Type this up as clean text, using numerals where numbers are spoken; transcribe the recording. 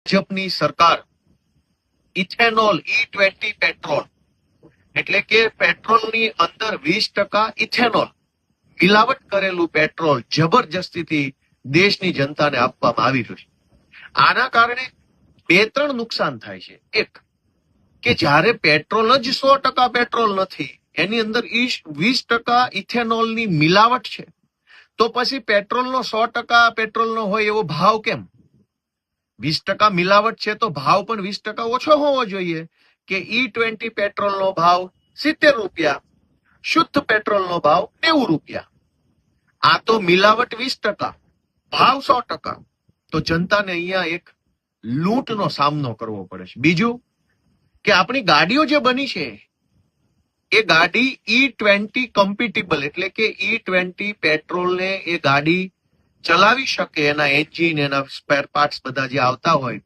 ભાજપની સરકાર ethanol E20 petrol એટલે કે પેટ્રોલની અંદર 20% ઇથેનોલ મિલાવટ કરેલું પેટ્રોલ જબરજસ્તીથી દેશની જનતાને આપવામાં આવી રહ્યું છે. આના કારણે 2-3 નુકસાન થાય છે. એક કે જ્યારે પેટ્રોલ જ 100% પેટ્રોલ નથી, એની અંદર 20% ઇથેનોલની મિલાવટ છે, તો પછી પેટ્રોલનો 100% પેટ્રોલનો હોય એવો ભાવ કેમ? 20% મિલાવટ છે તો ભાવ પણ 20% ઓછો હોવો જોઈએ કે E20 પેટ્રોલનો ભાવ 70 રૂપિયા, શુદ્ધ પેટ્રોલનો ભાવ 90 રૂપિયા. આ તો મિલાવટ 20%, ભાવ 100%. તો જનતાને અહીંયા એક લૂંટનો સામનો કરવો પડે છે. બીજું કે આપણી ગાડીઓ જે બની છે એ ગાડી E20 કમ્પેટિબલ એટલે કે E20 પેટ્રોલને એ ગાડી ચલાવી શકે, એના એન્જિન, એના સ્પેર પાર્ટ્સ બધા જે આવતા હોય